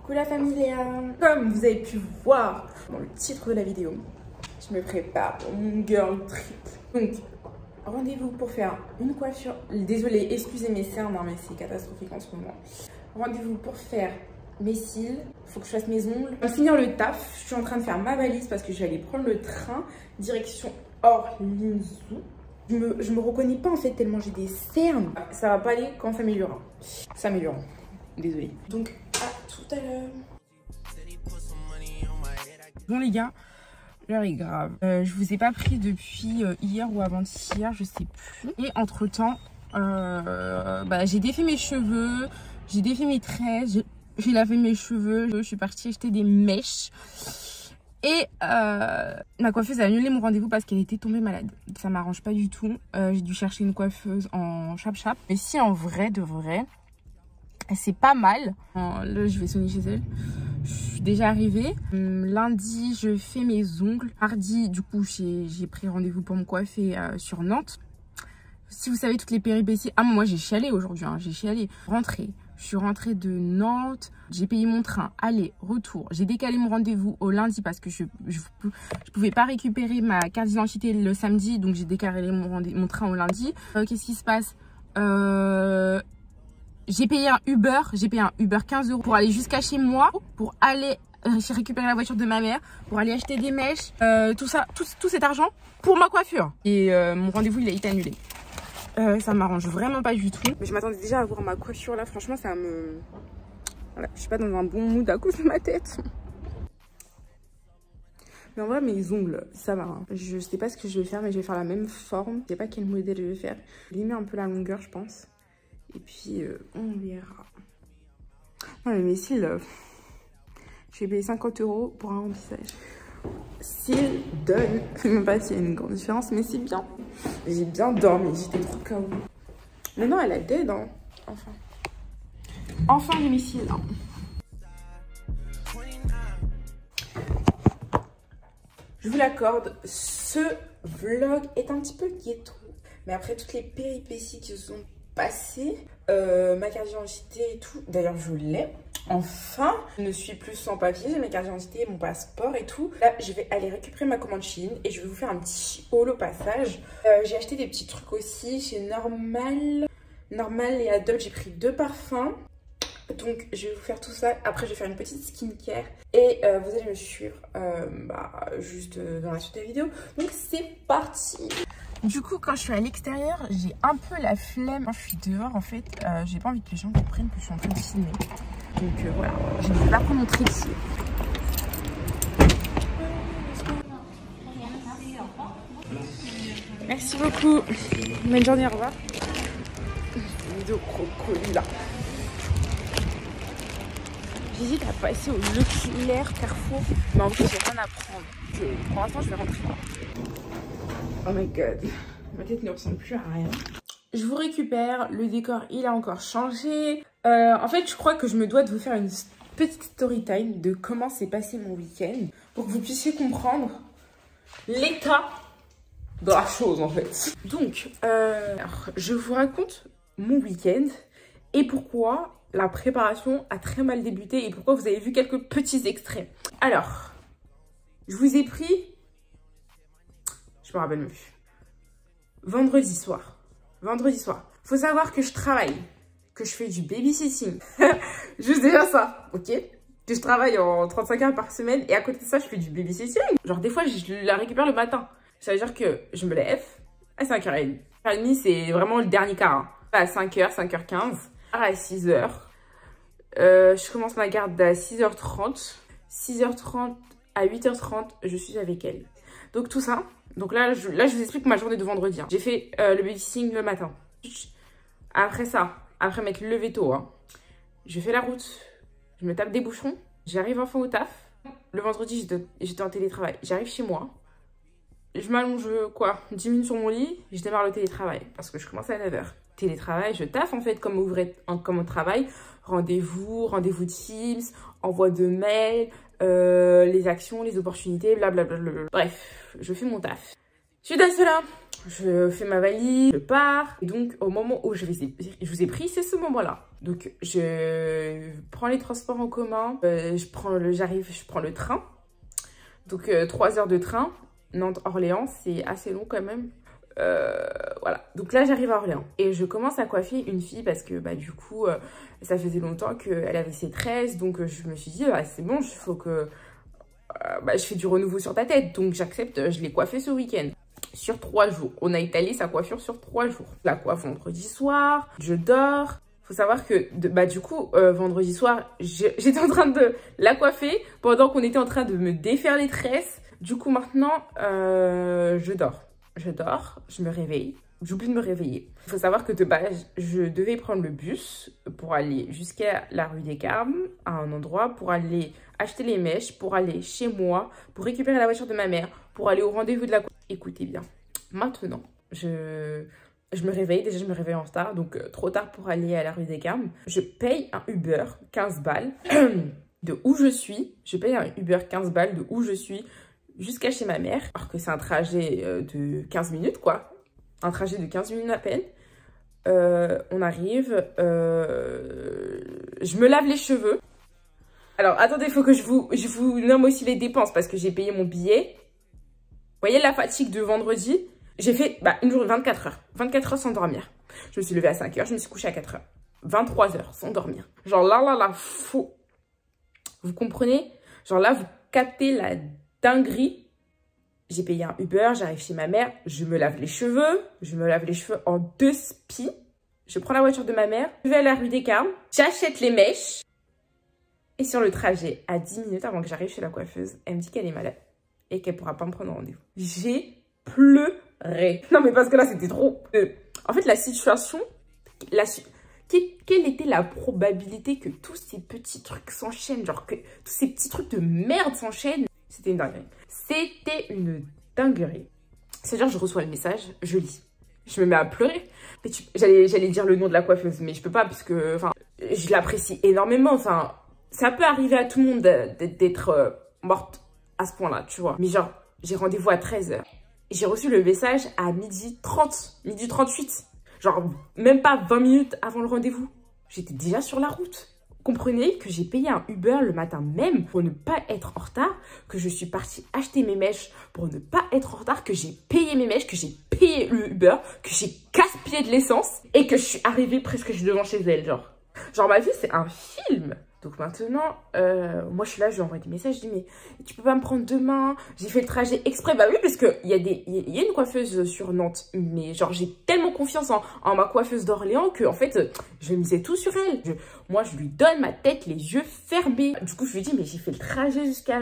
Coucou la famille Léa. Comme vous avez pu voir dans le titre de la vidéo, je me prépare pour mon girl trip. Donc, rendez-vous pour faire une coiffure. Désolée, excusez mes cernes, mais c'est catastrophique en ce moment. Rendez-vous pour faire mes cils, faut que je fasse mes ongles. Pour finir le taf, je suis en train de faire ma valise parce que je vais aller prendre le train direction Orlinzou. Je me reconnais pas en fait tellement j'ai des cernes. Ça va pas aller quand ça s'améliorera. Ça s'améliorera. Désolée. Donc à tout à l'heure. Bon les gars, l'heure est grave. Je vous ai pas pris depuis hier ou avant-hier, je sais plus. Et entre temps, j'ai défait mes cheveux, j'ai défait mes tresses, j'ai lavé mes cheveux, je suis partie acheter des mèches. Et ma coiffeuse a annulé mon rendez-vous parce qu'elle était tombée malade. Ça m'arrange pas du tout. J'ai dû chercher une coiffeuse en chap-chap. Mais si en vrai de vrai, c'est pas mal. Là, je vais sonner chez elle. Je suis déjà arrivée. Lundi, je fais mes ongles. Mardi, du coup, j'ai pris rendez-vous pour me coiffer sur Nantes. Si vous savez toutes les péripéties... Ah, moi, j'ai chialé aujourd'hui. Hein, j'ai chialé. Je suis rentrée de Nantes, j'ai payé mon train, aller, retour. J'ai décalé mon rendez-vous au lundi parce que je pouvais pas récupérer ma carte d'identité le samedi, donc j'ai décalé mon train au lundi. Qu'est-ce qui se passe? J'ai payé un Uber 15 € pour aller jusqu'à chez moi, pour aller récupérer la voiture de ma mère, pour aller acheter des mèches, tout ça, tout cet argent pour ma coiffure. Et mon rendez-vous, il a été annulé. Ça m'arrange vraiment pas du tout. Mais je m'attendais déjà à voir ma coiffure là. Franchement, ça me... Voilà, je suis pas dans un bon mood à cause de ma tête. Mais en vrai, mes ongles, ça va. Hein. Je sais pas ce que je vais faire, mais je vais faire la même forme. Je sais pas quel modèle je vais faire. Je vais un peu la longueur, je pense. Et puis, on verra. Non, mais mes cils, je vais payer 50 € pour un remplissage. S'il donne, je sais même pas s'il y a une grande différence, mais c'est bien. J'ai bien dormi, j'étais trop KO. Mais non, elle a dead, hein. Enfin j'ai mes cils, hein. Je vous l'accorde, ce vlog est un petit peu ghetto. Mais après toutes les péripéties qui se sont passées, ma carte d'identité et tout, d'ailleurs je l'ai. Enfin, je ne suis plus sans papier, j'ai ma carte d'identité, mon passeport et tout. Là, je vais aller récupérer ma commande Shein et je vais vous faire un petit haul au passage. J'ai acheté des petits trucs aussi chez Normal et Adobe. J'ai pris 2 parfums. Donc, je vais vous faire tout ça. Après, je vais faire une petite skincare. Et vous allez me suivre juste dans la suite de la vidéo. Donc, c'est parti! Du coup, quand je suis à l'extérieur, j'ai un peu la flemme. Quand je suis dehors, en fait, j'ai pas envie que les gens comprennent que je suis en train de filmer. Donc voilà, je ne vais pas vous montrer ici. Merci beaucoup. Bonne journée, au revoir. Vidéo crocodile là. J'hésite à passer au Leclerc, Carrefour. Mais en vrai, j'ai rien à prendre. Pour l'instant, je vais rentrer. Oh my god. Ma tête ne ressemble plus à rien. Je vous récupère. Le décor, il a encore changé. En fait, je crois que je me dois de vous faire une petite story time de comment s'est passé mon week-end pour que vous puissiez comprendre l'état de la chose en fait. Donc, alors, je vous raconte mon week-end et pourquoi la préparation a très mal débuté et pourquoi vous avez vu quelques petits extraits. Alors, je vous ai pris, je me rappelle même plus, vendredi soir. Faut savoir que je travaille, que je fais du babysitting. Juste déjà ça, ok? Que je travaille en 35 heures par semaine et à côté de ça, je fais du babysitting. Genre des fois, je la récupère le matin. Ça veut dire que je me lève à 5h30. 5h30, c'est vraiment le dernier quart. Hein. À 5h, 5h15, à 6h. Je commence ma garde à 6h30. 6h30 à 8h30, je suis avec elle. Donc tout ça. Donc là, je vous explique ma journée de vendredi. Hein. J'ai fait le babysitting le matin. Après ça, après m'être levé tôt, hein, je fais la route, je me tape des bouchons, j'arrive enfin au taf. Le vendredi, j'étais en télétravail. J'arrive chez moi, je m'allonge 10 minutes sur mon lit, je démarre le télétravail parce que je commence à 9h. Télétravail, je taffe en fait comme au travail. Rendez-vous Teams, envoi de mails, les actions, les opportunités, blablabla. Bref, je fais mon taf. Suite à cela, je fais ma valise, je pars. Et donc, au moment où je vous ai pris, c'est ce moment-là. Donc, je prends les transports en commun. Je prends le train. Donc, 3 heures de train. Nantes-Orléans, c'est assez long quand même. Voilà. Donc là, j'arrive à Orléans. Et je commence à coiffer une fille parce que, bah, du coup, ça faisait longtemps qu'elle avait ses tresses. Donc, je me suis dit, ah, c'est bon, il faut que... bah, je fais du renouveau sur ta tête. Donc, j'accepte, je l'ai coiffée ce week-end. Sur 3 jours. On a étalé sa coiffure sur 3 jours. Je la coiffe vendredi soir, je dors. Faut savoir que, bah, du coup, vendredi soir, j'étais en train de la coiffer pendant qu'on était en train de me défaire les tresses. Du coup, maintenant, je dors. Je me réveille. J'oublie de me réveiller. Il faut savoir que de base, je devais prendre le bus pour aller jusqu'à la rue des Carmes, à un endroit, pour aller acheter les mèches, pour aller chez moi, pour récupérer la voiture de ma mère, pour aller au rendez-vous de la... Écoutez bien, maintenant, je me réveille. Déjà, je me réveille en retard, donc trop tard pour aller à la rue des Carmes. Je paye un Uber, 15 balles, de où je suis. Je paye un Uber 15 balles de où je suis jusqu'à chez ma mère, alors que c'est un trajet de 15 minutes, quoi. Un trajet de 15 minutes à peine. On arrive, je me lave les cheveux. Alors, attendez, il faut que je vous nomme aussi les dépenses parce que j'ai payé mon billet. Vous voyez la fatigue de vendredi? J'ai fait une journée, 24 heures. 24 heures sans dormir. Je me suis levée à 5 heures, je me suis couchée à 4 heures. 23 heures sans dormir. Genre là, faux. Vous comprenez? Genre là, vous captez la dinguerie. J'ai payé un Uber, j'arrive chez ma mère, je me lave les cheveux. Je me lave les cheveux en 2 spies. Je prends la voiture de ma mère, je vais à la rue des Carmes, j'achète les mèches. Et sur le trajet, à 10 minutes avant que j'arrive chez la coiffeuse, elle me dit qu'elle est malade et qu'elle pourra pas me prendre rendez-vous. J'ai pleuré. Non mais parce que là, c'était trop... En fait, la situation... Quelle était la probabilité que tous ces petits trucs s'enchaînent? Genre que tous ces petits trucs de merde s'enchaînent? C'était une dinguerie. C'était une dinguerie. C'est-à-dire, je reçois le message, je lis. Je me mets à pleurer. J'allais dire le nom de la coiffeuse, mais je peux pas puisque... Enfin, je l'apprécie énormément. Enfin, ça peut arriver à tout le monde d'être morte à ce point-là, tu vois. Mais genre, j'ai rendez-vous à 13 h. J'ai reçu le message à 12h30, 12h38. Genre, même pas 20 minutes avant le rendez-vous. J'étais déjà sur la route. Comprenez que j'ai payé un Uber le matin même pour ne pas être en retard, que je suis partie acheter mes mèches pour ne pas être en retard, que j'ai payé mes mèches, que j'ai payé le Uber, que j'ai gaspillé de l'essence et que je suis arrivée presque devant chez elle, genre. Genre, ma vie, c'est un film. Donc maintenant, moi je suis là, je lui envoie des messages, je dis mais tu peux pas me prendre demain? J'ai fait le trajet exprès. Bah oui, parce qu'il y a une coiffeuse sur Nantes, mais genre j'ai tellement confiance en ma coiffeuse d'Orléans que en fait, je misais tout sur elle. Moi je lui donne ma tête, les yeux fermés. Du coup je lui dis mais j'ai fait le trajet jusqu'à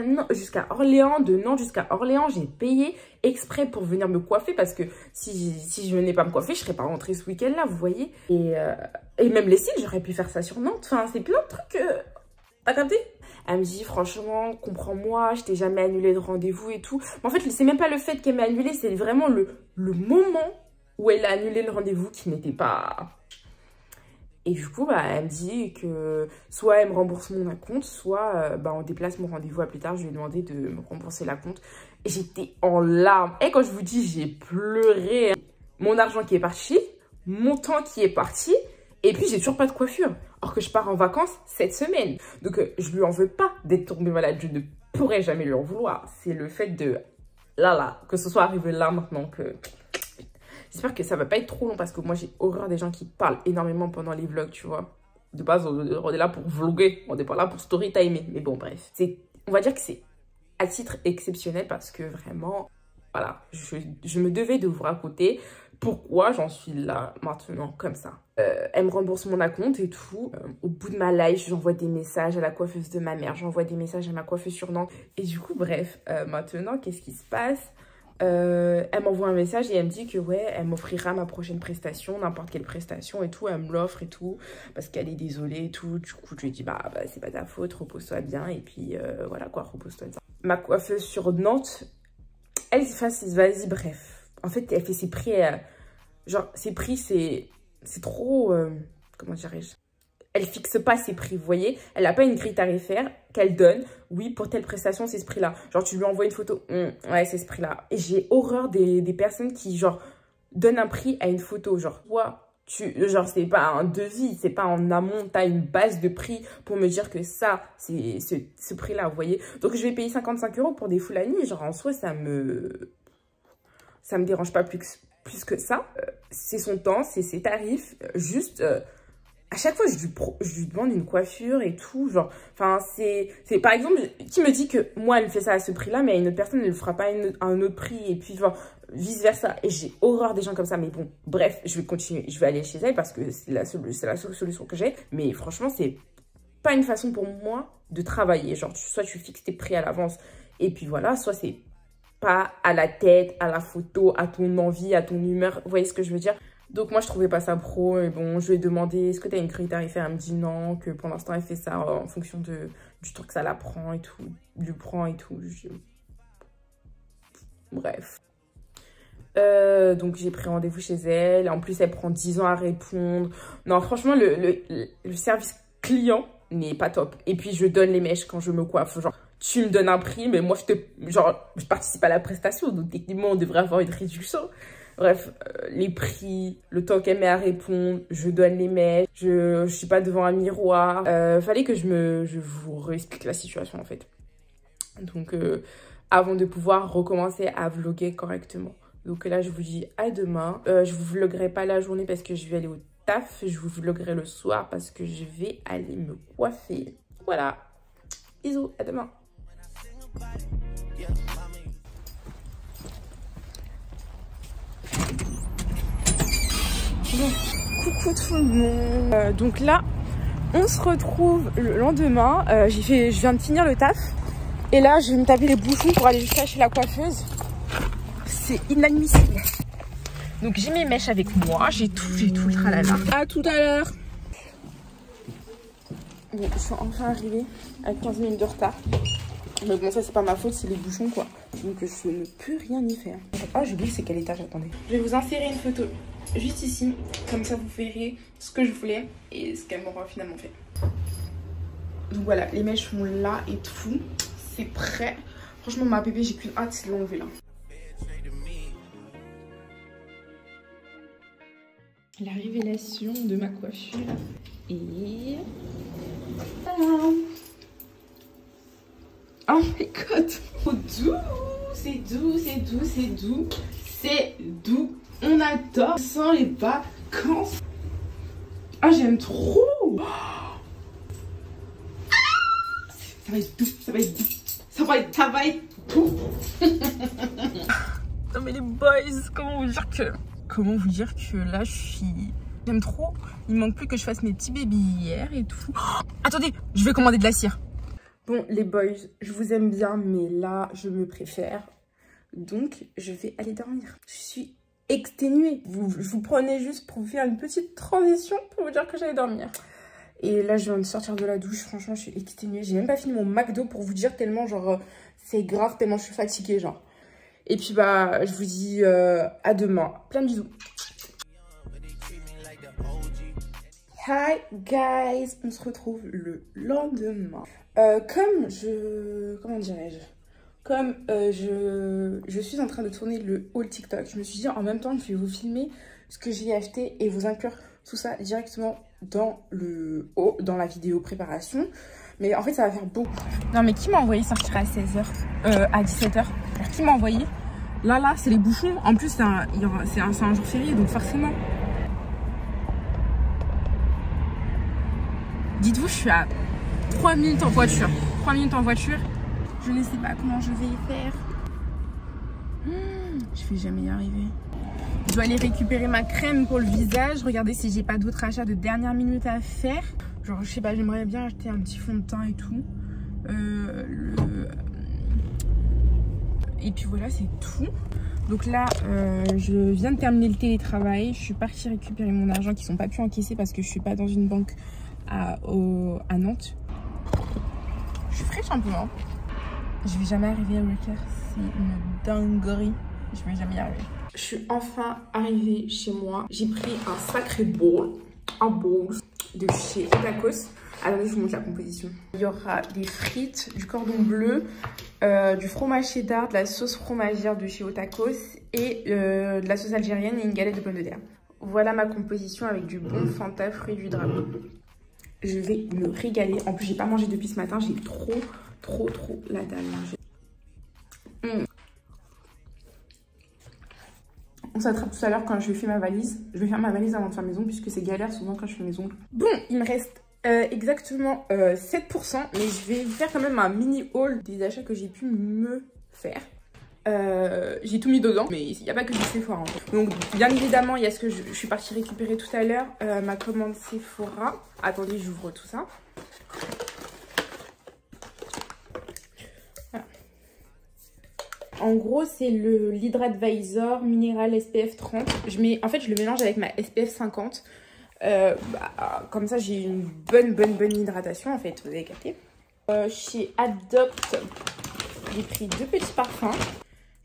Orléans, de Nantes jusqu'à Orléans, j'ai payé exprès pour venir me coiffer parce que si je venais pas me coiffer, je serais pas rentrée ce week-end là, vous voyez. Et même les cils, j'aurais pu faire ça sur Nantes. Enfin, c'est plein de trucs. T'as capté? Elle me dit, franchement, comprends-moi, je t'ai jamais annulé de rendez-vous et tout. Mais en fait, c'est même pas le fait qu'elle m'ait annulé, c'est vraiment le moment où elle a annulé le rendez-vous qui n'était pas... Et du coup, bah, elle me dit que soit elle me rembourse mon acompte, soit on déplace mon rendez-vous à plus tard. Je lui ai demandé de me rembourser l'acompte. Et j'étais en larmes. Et quand je vous dis, j'ai pleuré. Mon argent qui est parti, mon temps qui est parti. Et puis, j'ai toujours pas de coiffure. Or que je pars en vacances cette semaine. Donc, je lui en veux pas d'être tombée malade. Je ne pourrais jamais lui en vouloir. C'est le fait de... que ce soit arrivé là maintenant que... J'espère que ça va pas être trop long parce que moi, j'ai horreur des gens qui parlent énormément pendant les vlogs, tu vois. De base, on est là pour vlogger. On n'est pas là pour story timer. Mais bon, bref. On va dire que c'est à titre exceptionnel parce que vraiment, voilà, je me devais de vous raconter pourquoi j'en suis là maintenant comme ça. Elle me rembourse mon acompte et tout. Au bout de ma life, j'envoie des messages à la coiffeuse de ma mère. J'envoie des messages à ma coiffeuse sur Nantes. Et du coup, bref, maintenant, qu'est-ce qui se passe? Elle m'envoie un message et elle me dit que ouais, elle m'offrira ma prochaine prestation, n'importe quelle prestation et tout. Elle me l'offre et tout parce qu'elle est désolée et tout. Du coup, je lui ai dit bah c'est pas ta faute, repose-toi bien. Et puis voilà quoi, repose-toi bien. Ma coiffeuse sur Nantes, elle vas-y, bref. En fait, elle fait ses prix, genre ses prix, c'est trop, comment dirais-je? Elle fixe pas ses prix, vous voyez. Elle n'a pas une grille tarifaire qu'elle donne. Oui, pour telle prestation, c'est ce prix-là. Genre, tu lui envoies une photo. Ouais, c'est ce prix-là. Et j'ai horreur des personnes qui, genre, donne un prix à une photo. Genre, toi, genre, c'est pas un devis, c'est pas en amont, t'as une base de prix pour me dire que ça, c'est ce prix-là, vous voyez. Donc, je vais payer 55 € pour des Fulani. Genre, en soi, ça me dérange pas plus que ça. C'est son temps, c'est ses tarifs. Juste, à chaque fois, je lui demande une coiffure et tout. Genre, enfin, c'est par exemple, qui me dit que moi, elle fait ça à ce prix-là, mais à une autre personne, elle le fera pas à un autre prix. Et puis, genre, vice-versa. Et j'ai horreur des gens comme ça. Mais bon, bref, je vais continuer. Je vais aller chez elle parce que c'est la seule solution que j'ai. Mais franchement, c'est pas une façon pour moi de travailler. Genre, soit tu fixes tes prix à l'avance et puis voilà, soit c'est pas à la tête, à la photo, à ton envie, à ton humeur. Vous voyez ce que je veux dire? Donc moi, je trouvais pas ça pro. Et bon, je lui ai demandé, est-ce que tu as une grille tarifaire? Elle me dit non, que pour l'instant, elle fait ça en fonction du temps que ça la prend et tout. Du prend et tout. Bref. Donc j'ai pris rendez-vous chez elle. En plus, elle prend 10 ans à répondre. Non, franchement, le service client n'est pas top. Et puis, je donne les mèches quand je me coiffe. Genre, tu me donnes un prix, mais moi, je participe à la prestation. Donc, techniquement, on devrait avoir une réduction. Bref, les prix, le temps qu'elle met à répondre, je donne les mèches, je suis pas devant un miroir. Fallait que je vous réexplique la situation, en fait. Donc, avant de pouvoir recommencer à vlogger correctement. Donc là, je vous dis à demain. Je vous vloggerai pas la journée parce que je vais aller au taf. Je vous vloggerai le soir parce que je vais aller me coiffer. Voilà. Bisous, à demain. Bon, coucou tout le monde. Donc là, on se retrouve le lendemain. Je viens de finir le taf. Et là, je vais me taper les bouchons pour aller jusqu'à chez la coiffeuse. C'est inadmissible. Donc j'ai mes mèches avec moi, j'ai tout le tralala. À tout à l'heure. Bon, je suis enfin arrivée avec 15 minutes de retard. Mais bon, ça c'est pas ma faute, c'est les bouchons quoi. Donc je ne peux rien y faire. Ah, j'ai oublié c'est quel étage, attendez. Je vais vous insérer une photo juste ici. Comme ça vous verrez ce que je voulais et ce qu'elle m'aura finalement fait. Donc voilà, les mèches sont là et tout. C'est prêt. Franchement ma bébé, j'ai qu'une hâte, c'est de l'enlever là. La révélation de ma coiffure et voilà. Oh my god, oh, doux, c'est doux, c'est doux, c'est doux, c'est doux, on adore. Je sens les vacances. Ah, j'aime trop. Ça va être doux, ça va être doux, ça va être doux. Non mais les boys, comment vous dire que là j'aime trop. Il manque plus que je fasse mes petits bébés hier et tout. Oh, attendez, je vais commander de la cire. Bon les boys, je vous aime bien mais là je me préfère. Donc je vais aller dormir. Je suis exténuée. Je vous prenais juste pour vous faire une petite transition pour vous dire que j'allais dormir. Et là je viens de sortir de la douche, franchement je suis exténuée. J'ai même pas fini mon McDo pour vous dire tellement genre c'est grave, tellement je suis fatiguée genre. Et puis bah je vous dis à demain. Plein de bisous. Hi guys, on se retrouve le lendemain. Comme je suis en train de tourner le haul TikTok, je me suis dit en même temps je vais vous filmer ce que j'ai acheté et vous inclure tout ça directement dans la vidéo préparation. Mais en fait ça va faire beaucoup. Non mais qui m'a envoyé sortir à 16h, à 17h? Alors qui m'a envoyé? Là c'est les bouchons. En plus c'est un jour férié donc forcément. Dites-vous je suis à 3 minutes en voiture. 3 minutes en voiture. Je ne sais pas comment je vais y faire. Je vais jamais y arriver. Je dois aller récupérer ma crème pour le visage. Regardez si j'ai pas d'autres achats de dernière minute à faire. Genre, je sais pas, j'aimerais bien acheter un petit fond de teint et tout. Et puis voilà, c'est tout. Donc là, je viens de terminer le télétravail. Je suis partie récupérer mon argent qui sont pas pu encaisser parce que je suis pas dans une banque à Nantes. Je suis fraîche un peu, hein. Je vais jamais arriver à Wicker. C'est une dinguerie. Je vais jamais y arriver. Je suis enfin arrivée chez moi. J'ai pris un sacré bowl. Un bowl de chez Tacos. Attendez, je vous montre la composition. Il y aura des frites, du cordon bleu, du fromage cheddar, de la sauce fromagère de chez Otakos et de la sauce algérienne et une galette de pommes de terre. Voilà ma composition avec du bon Fanta fruit du dragon. Je vais me régaler. En plus, j'ai pas mangé depuis ce matin. J'ai trop la dalle. On s'attrape tout à l'heure quand je vais faire ma valise. Je vais faire ma valise avant de faire mes ongles puisque c'est galère souvent quand je fais mes ongles. Bon, il me reste exactement 7%. Mais je vais vous faire quand même un mini haul des achats que j'ai pu me faire. J'ai tout mis dedans, mais il n'y a pas que du Sephora. Donc, bien évidemment, il y a ce que je suis partie récupérer tout à l'heure. Ma commande Sephora. Attendez, j'ouvre tout ça. Voilà. En gros, c'est le l'Hydradvisor Minéral SPF 30. En fait, je le mélange avec ma SPF 50. Comme ça, j'ai une bonne hydratation, en fait. Vous avez capté. Chez Adopt, j'ai pris 2 petits parfums.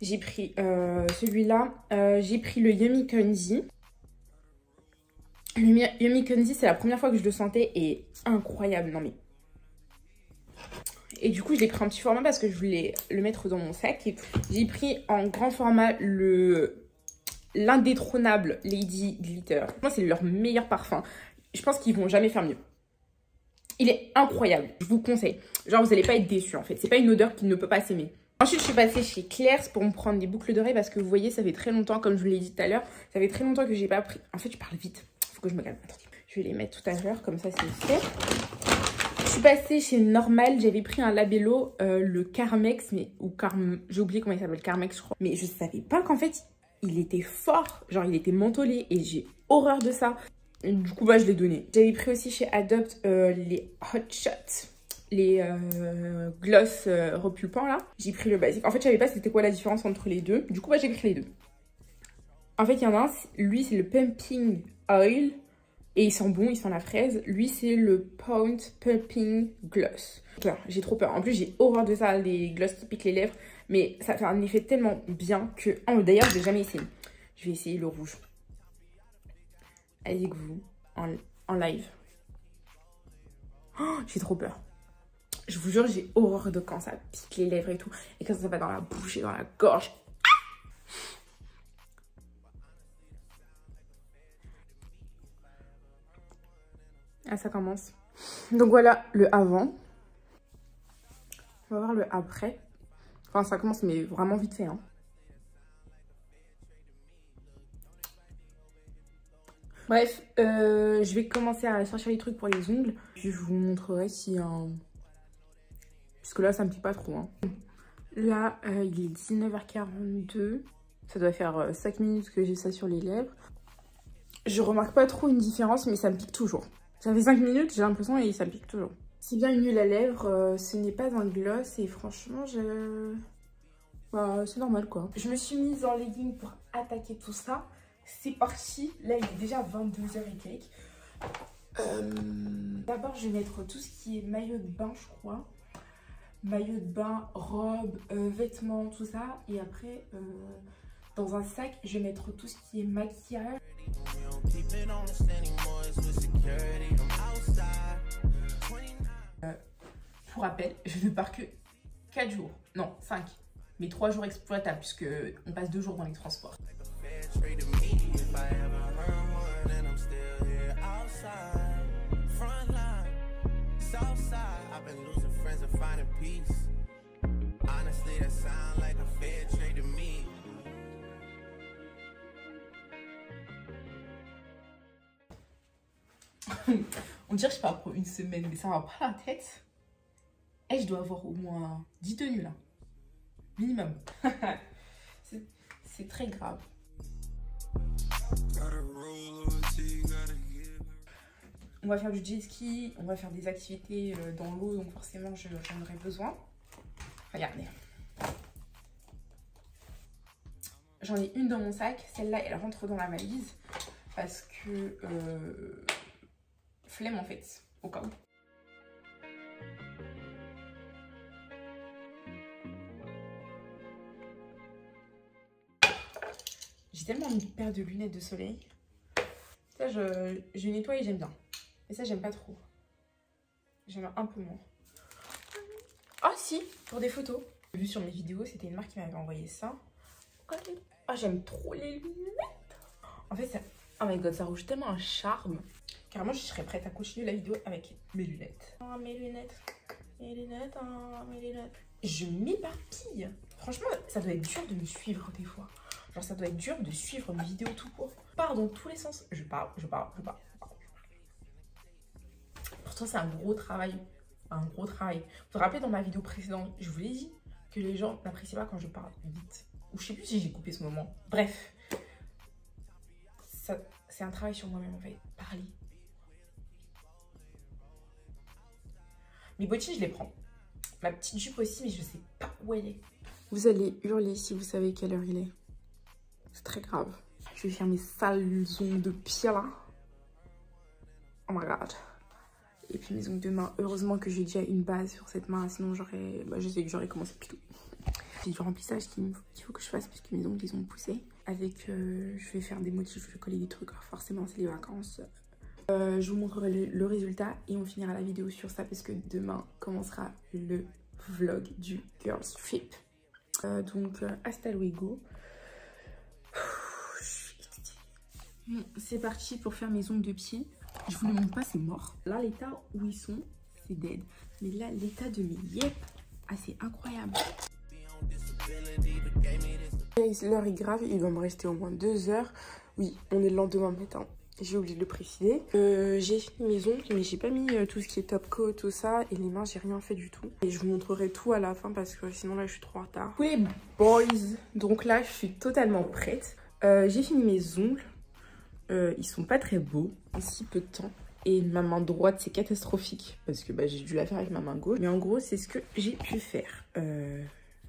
J'ai pris celui-là. J'ai pris le Yummy Cozy. Le Yummy Cozy, c'est la première fois que je le sentais et incroyable. Non mais. Et du coup, je l'ai pris en petit format parce que je voulais le mettre dans mon sac. J'ai pris en grand format l'indétrônable Lady Glitter. Moi, c'est leur meilleur parfum. Je pense qu'ils vont jamais faire mieux. Il est incroyable. Je vous conseille. Genre, vous n'allez pas être déçus en fait. C'est pas une odeur qui ne peut pas s'aimer. Ensuite, je suis passée chez Claire's pour me prendre des boucles d'oreilles parce que vous voyez, ça fait très longtemps, comme je vous l'ai dit tout à l'heure, ça fait très longtemps que j'ai pas pris. En fait, je parle vite. Faut que je me calme. Attendez. Je vais les mettre tout à l'heure, comme ça, c'est fait. Je suis passée chez Normal. J'avais pris un labello, le Carmex, j'ai oublié comment il s'appelle, Carmex, je crois. Mais je savais pas qu'en fait, il était fort. Genre, il était mentholé et j'ai horreur de ça. Et du coup, bah, je l'ai donné. J'avais pris aussi chez Adopt les Hot Shots. Les gloss repulpants là. J'ai pris le basique. En fait, je savais pas c'était quoi la différence entre les deux. Du coup, bah, j'ai pris les deux. En fait, il y en a un, lui, c'est le Pumping Oil. Et il sent bon, il sent la fraise. Lui, c'est le Point Pumping Gloss. J'ai trop peur. En plus, j'ai horreur de ça, les gloss qui piquent les lèvres. Mais ça fait un effet tellement bien que... Oh, d'ailleurs, je vais jamais essayer. Je vais essayer le rouge. Avec vous, en live. Oh, j'ai trop peur. Je vous jure, j'ai horreur de quand ça pique les lèvres et tout. Et quand ça va dans la bouche et dans la gorge. Ah, ça commence. Donc voilà le avant. On va voir le après. Enfin, ça commence, mais vraiment vite fait. Hein. Bref, je vais commencer à chercher les trucs pour les ongles. Puis je vous montrerai si... Puisque là, ça me pique pas trop. Hein. Là, il est 19h42. Ça doit faire 5 minutes que j'ai ça sur les lèvres. Je remarque pas trop une différence, mais ça me pique toujours. Ça fait 5 minutes, j'ai l'impression, et ça me pique toujours. C'est bien une huile à lèvres, ce n'est pas un gloss, et franchement, bah, c'est normal, quoi. Je me suis mise en legging pour attaquer tout ça. C'est parti. Là, il est déjà 22h et quelques. D'abord, je vais mettre tout ce qui est maillot de bain, je crois. Maillot de bain, robe, vêtements, tout ça. Et après, dans un sac, je vais mettre tout ce qui est maquillage. Pour rappel, je ne pars que 4 jours. Non, 5. Mais 3 jours exploitables puisque on passe 2 jours dans les transports. On dirait que je pars pour une semaine, mais ça va pas la tête. Et je dois avoir au moins 10 tenues là. Minimum. C'est très grave. On va faire du jet ski, on va faire des activités dans l'eau, donc forcément j'en aurai besoin. Regardez. J'en ai une dans mon sac, celle-là elle rentre dans la valise parce que flemme en fait, au cas où. J'ai tellement une paire de lunettes de soleil. Ça, je nettoie et j'aime bien. Mais ça, j'aime pas trop. J'aime un peu moins. Ah si, pour des photos. J'ai vu sur mes vidéos, c'était une marque qui m'avait envoyé ça. Ah, j'aime trop les lunettes. En fait, ça... Oh my god, ça rouge tellement un charme. Carrément, je serais prête à continuer la vidéo avec mes lunettes. Oh, mes lunettes. Mes lunettes, oh, mes lunettes. Je m'éparpille. Franchement, ça doit être dur de me suivre des fois. Genre, ça doit être dur de suivre mes vidéos tout court. Je pars dans tous les sens. Je parle. Pourtant, c'est un gros travail. Un gros travail. Vous vous rappelez, dans ma vidéo précédente, je vous l'ai dit que les gens n'apprécient pas quand je parle vite. Ou je sais plus si j'ai coupé ce moment. Bref. C'est un travail sur moi-même, en fait. Parler. Mes bottines, je les prends. Ma petite jupe aussi, mais je sais pas où elle est. Vous allez hurler si vous savez quelle heure il est. C'est très grave. Je vais faire mes sales ongles de pied là. Oh my god. Et puis mes ongles de main. Heureusement que j'ai déjà une base sur cette main. Sinon j'aurais... Bah, je sais que j'aurais commencé plus tôt. J'ai du remplissage qu'il faut que je fasse puisque mes ongles ils ont poussé. Avec... je vais faire des motifs, je vais coller des trucs. Alors forcément c'est les vacances. Je vous montrerai le résultat et on finira la vidéo sur ça parce que demain commencera le vlog du Girls Trip. Donc hasta luego. Bon, c'est parti pour faire mes ongles de pied. Je vous le montre pas, c'est mort. Là l'état où ils sont, c'est dead. Mais là l'état de mes yep, ah c'est incroyable. L'heure est grave, il va me rester au moins 2 heures. Oui, on est le lendemain matin. J'ai oublié de le préciser. J'ai fini mes ongles, mais j'ai pas mis tout ce qui est top coat, tout ça. Et les mains, j'ai rien fait du tout. Et je vous montrerai tout à la fin parce que sinon là, je suis trop en retard. Oui, boys. Donc là, je suis totalement prête. J'ai fini mes ongles. Ils sont pas très beaux en si peu de temps. Et ma main droite, c'est catastrophique parce que bah, j'ai dû la faire avec ma main gauche. Mais en gros, c'est ce que j'ai pu faire.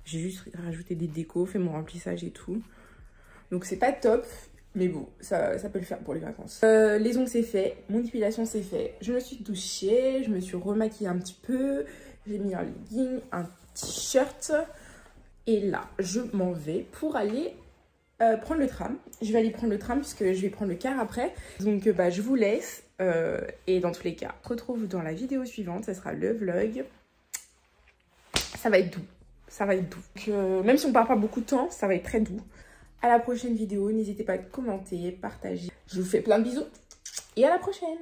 J'ai juste rajouté des décos, fait mon remplissage et tout. Donc c'est pas top. Mais bon, ça peut le faire pour les vacances. Les ongles, c'est fait. Mon épilation, c'est fait. Je me suis douchée. Je me suis remaquillée un petit peu. J'ai mis un legging, un t-shirt. Et là, je m'en vais pour aller prendre le tram. Je vais aller prendre le tram puisque je vais prendre le car après. Donc, bah, je vous laisse. Et dans tous les cas, on se retrouve dans la vidéo suivante. Ça sera le vlog. Ça va être doux. Ça va être doux. Donc, même si on ne part pas beaucoup de temps, ça va être très doux. À la prochaine vidéo, n'hésitez pas à commenter, partager. Je vous fais plein de bisous et à la prochaine.